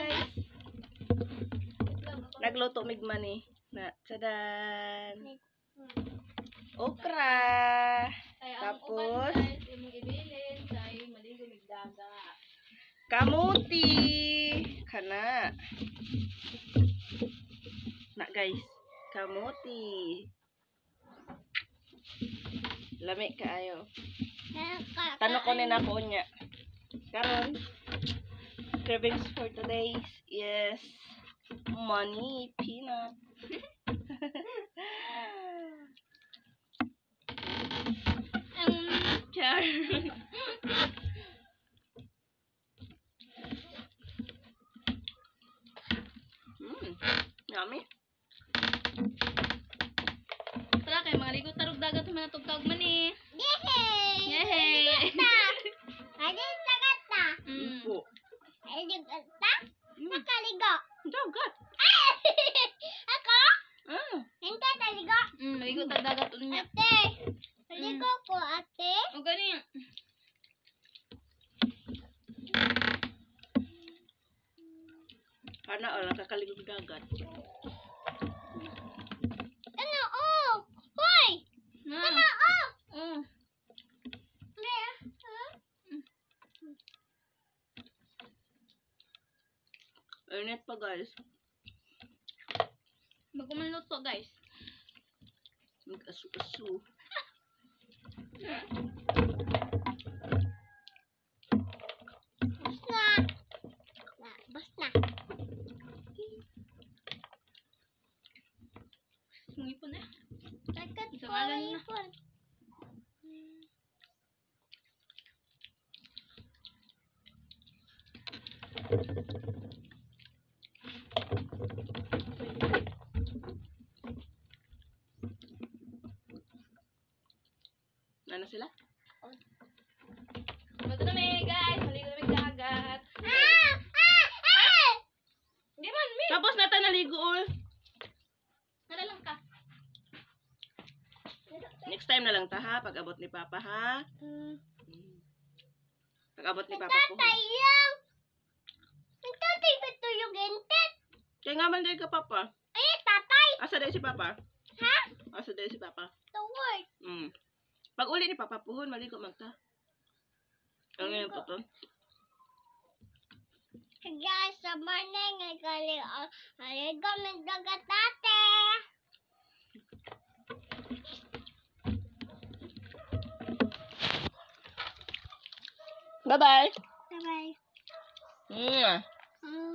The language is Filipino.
guys. Nagluto migma ni. Na, tadan. Okra. Tapos kamuti. Kana. Na guys, kamuti. Lami kaayo. Tanong ko na ko niya. Karon, cravings for today is money peanut. Char. Yummy. Tara kay mga ligo tarog dagat man tugtog man eh. Yehey! Yehey. Adin sagat na. Ipo. Adin ta? Nakaligo. Dagat. Ako? Hindi taligo. Ligo ta dagat unya. Ate. Taligo ko, ate. O gani. Kana orang kakaligog dagat. Ano? Oh! Hoy! Ano? Oh! Oh. Init pa guys. Bago man luto guys. Mag-asu-asu. Bus na. Bus na. Sungipon eh. Tagat ko Isang alan na. ipon. Ano sila? Bato na may guys. Maligo na may dagat. Hindi man mi. Tapos nata naligo ul. Nara lang ka. Next time na lang ta ha, pag abot ni Papa ha. Pag abot ni Papa po. Tatay lang. Tatay ba ito yung intet? Kaya nga man din ka Papa. Ay, tatay. Asa din si Papa? Ha? Asa din si Papa? The word. Pag uli ni Papa puhon, maligo magta. Ang ngayon po to. Guys, sa morning, aligo ng dagat ate. Bye-bye. Bye-bye. Mm. Mm.